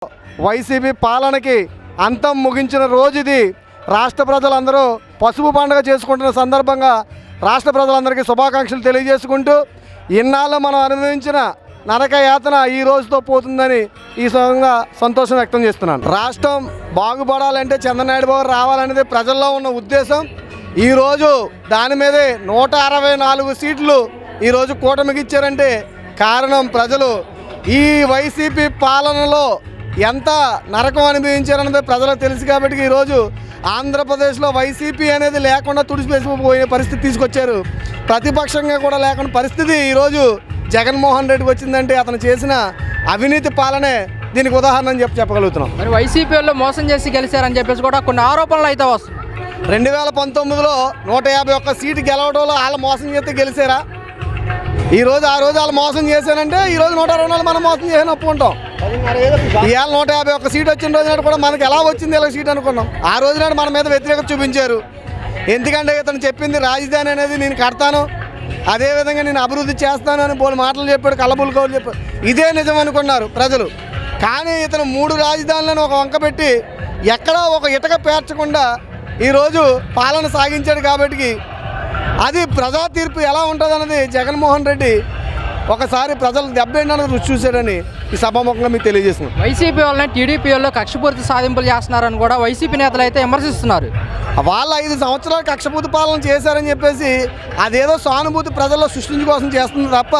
YCP పాలనకి అంతం ముగించిన రోజు ఇది. రాష్ట్ర ప్రజలందరూ పసుపు పండుగ చేసుకుంటున్న సందర్భంగా రాష్ట్ర ప్రజలందరికీ శుభాకాంక్షలు తెలియజేసుకుంటూ ఇన్నాళ్ళు మనం అనుభవించిన నరక యాతన ఈ రోజుతో పోతుందని ఈ సందర్భంగా సంతోషం వ్యక్తం చేస్తున్నాను. రాష్ట్రం బాగుపడాలంటే చంద్రనాయుడు బాబు రావాలనేది ప్రజల్లో ఉన్న ఉద్దేశం. ఈరోజు దాని మీదే 164 సీట్లు ఈరోజు కూటమికి ఇచ్చారంటే కారణం ప్రజలు ఈ వైసీపీ పాలనలో ఎంత నరకం అనుభవించారన్నది ప్రజలకు తెలుసు. కాబట్టి ఈరోజు ఆంధ్రప్రదేశ్లో వైసీపీ అనేది లేకుండా తుడిచిపోయిన పరిస్థితి తీసుకొచ్చారు. ప్రతిపక్షంగా కూడా లేకుండా పరిస్థితి ఈరోజు జగన్మోహన్ రెడ్డికి వచ్చిందంటే అతను చేసిన అవినీతి పాలనే దీనికి ఉదాహరణ అని చెప్పగలుగుతున్నాం. మరి వైసీపీ వాళ్ళు మోసం చేసి గెలిచారని చెప్పేసి కూడా కొన్ని ఆరోపణలు అయితే వస్తున్నాయి. 2019లో 151 సీటు గెలవడంలో వాళ్ళు మోసం చేస్తే గెలిచారా? ఈరోజు ఆ రోజు వాళ్ళు మోసం చేశారంటే ఈరోజు 124 మనం మోసం చేసిన ఒప్పుకుంటాం. ఇవాళ 151 సీట్ వచ్చిన రోజు నాడు కూడా మనకి ఎలా వచ్చింది ఇలా సీట్ అనుకున్నాం. ఆ రోజు నాడు మన మీద వ్యతిరేకత చూపించారు. ఎందుకంటే ఇతను చెప్పింది రాజధాని అనేది నేను కడతాను, అదేవిధంగా నేను అభివృద్ధి చేస్తాను అని పోలు మాటలు చెప్పాడు, కళ్ళబుల్ కౌలు చెప్పాడు. ఇదే నిజం అనుకున్నారు ప్రజలు. కానీ ఇతను 3 రాజధానులను ఒక వంక పెట్టి ఎక్కడా ఒక ఇటక పేర్చకుండా ఈరోజు పాలన సాగించాడు. కాబట్టి అది ప్రజా తీర్పు ఎలా ఉంటుంది అన్నది జగన్మోహన్ రెడ్డి ఒకసారి ప్రజలు దెబ్బేంటన్నది రుచి చూశాడని ఈ సభాముఖంగా మీకు తెలియజేస్తున్నాం. వైసీపీ వాళ్ళని టీడీపీ వాళ్ళు కక్షపూర్తి సాధింపులు చేస్తున్నారని కూడా వైసీపీ నేతలు అయితే విమర్శిస్తున్నారు. వాళ్ళు 5 సంవత్సరాలు కక్షపూర్తి పాలన చేశారని చెప్పేసి అదేదో సానుభూతి ప్రజల్లో సృష్టించు కోసం చేస్తుంది తప్ప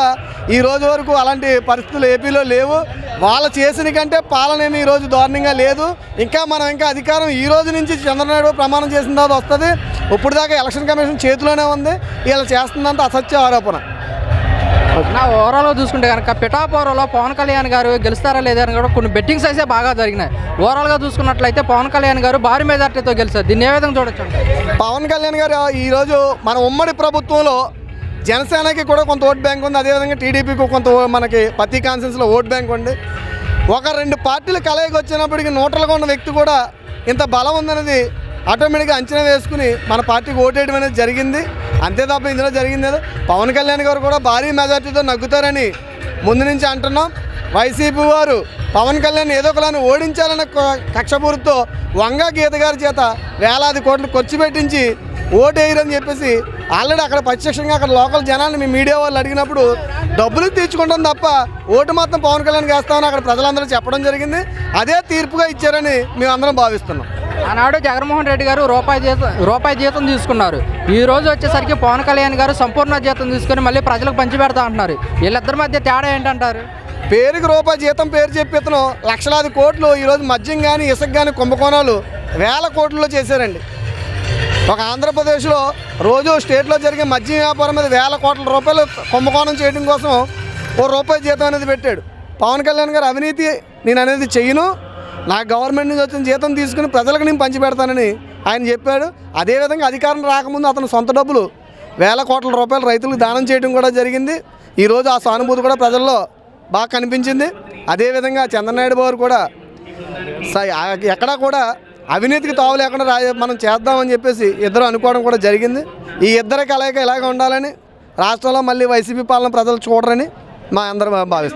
ఈ రోజు వరకు అలాంటి పరిస్థితులు ఏపీలో లేవు. వాళ్ళు చేసిన కంటే పాలన ఏమి ఈరోజు దారుణంగా లేదు. ఇంకా మనం అధికారం ఈ రోజు నుంచి చంద్రనాయుడు ప్రమాణం చేసిన తర్వాత వస్తుంది. ఇప్పుడు దాకా ఎలక్షన్ కమిషన్ చేతిలోనే ఉంది. వీళ్ళు చేస్తుందంతా అసత్య ఆరోపణ. నా ఓవరాల్గా చూసుకుంటే కనుక పిఠాపురంలో పవన్ కళ్యాణ్ గారు గెలుస్తారా లేదా అని కూడా కొన్ని బెట్టింగ్స్ అయితే బాగా జరిగినాయి. ఓవరాల్గా చూసుకున్నట్లయితే పవన్ కళ్యాణ్ గారు భారీ మెజార్టీతో గెలిచారు. దీన్ని ఏ విధంగా చూడొచ్చు? పవన్ కళ్యాణ్ గారు ఈరోజు మన ఉమ్మడి ప్రభుత్వంలో జనసేనకి కూడా కొంత ఓట్ బ్యాంక్ ఉంది, అదేవిధంగా టీడీపీకి కొంత మనకి ప్రతి కాన్స్టిట్యూన్సీలో ఓట్ బ్యాంక్ ఉంది. ఒక 2 పార్టీలు కలయికి వచ్చినప్పటికీ నోట్లుగా ఉన్న వ్యక్తి కూడా ఇంత బలం ఉందనేది ఆటోమేటిక్గా అంచనా వేసుకుని మన పార్టీకి ఓటేయడం అనేది జరిగింది. అంతే తప్ప ఇందులో జరిగింది ఏదో పవన్ కళ్యాణ్ గారు కూడా భారీ మెజార్టీతో నగ్గుతారని ముందు నుంచి అంటున్నాం. వైసీపీ వారు పవన్ కళ్యాణ్ ఏదో ఒకలాని ఓడించాలన్న కక్షపూర్తితో వంగ గీత గారి చేత వేలాది కోట్లు ఖర్చు పెట్టించి ఓటు వేయరని చెప్పేసి ఆల్రెడీ అక్కడ ప్రత్యక్షంగా అక్కడ లోకల్ జనాన్ని మీ మీడియా వాళ్ళు అడిగినప్పుడు డబ్బులు తీర్చుకుంటాం తప్ప ఓటు మాత్రం పవన్ కళ్యాణ్కి వేస్తామని అక్కడ ప్రజలందరూ చెప్పడం జరిగింది. అదే తీర్పుగా ఇచ్చారని మేము అందరం భావిస్తున్నాం. ఆనాడు జగన్మోహన్ రెడ్డి గారు రూపాయి జీతం తీసుకున్నారు. ఈ రోజు వచ్చేసరికి పవన్ కళ్యాణ్ గారు సంపూర్ణ జీతం తీసుకుని మళ్ళీ ప్రజలకు పంచిపెడతా అంటున్నారు. వీళ్ళిద్దరి మధ్య తేడా ఏంటంటారు? పేరుకి రూపాయి జీతం పేరు చెప్పి ఇతను లక్షలాది కోట్లు ఈరోజు మద్యం కానీ ఇసుక కానీ కుంభకోణాలు వేల కోట్లలో చేశారండి. ఒక ఆంధ్రప్రదేశ్లో రోజు స్టేట్లో జరిగే మద్యం వ్యాపారం మీద వేల కోట్ల రూపాయలు కుంభకోణం చేయడం కోసం ₹1 జీతం అనేది పెట్టాడు. పవన్ కళ్యాణ్ గారు అవినీతి నేను అనేది చెయ్యను, నా గవర్నమెంట్ నుంచి వచ్చిన జీతం తీసుకుని ప్రజలకు నేను పంచిపెడతానని ఆయన చెప్పాడు. అదేవిధంగా అధికారం రాకముందు అతను సొంత డబ్బులు వేల కోట్ల రూపాయలు రైతులకు దానం చేయడం కూడా జరిగింది. ఈరోజు ఆ సానుభూతి కూడా ప్రజల్లో బాగా కనిపించింది. అదేవిధంగా చంద్రనాయుడు బాబు కూడా ఎక్కడా కూడా అవినీతికి తావు లేకుండా మనం చేద్దామని చెప్పేసి ఇద్దరు అనుకోవడం కూడా జరిగింది. ఈ ఇద్దరి కలయిక ఇలాగ ఉండాలని రాష్ట్రంలో మళ్ళీ వైసీపీ పాలన ప్రజలు చూడరని మా అందరూ భావిస్తాం.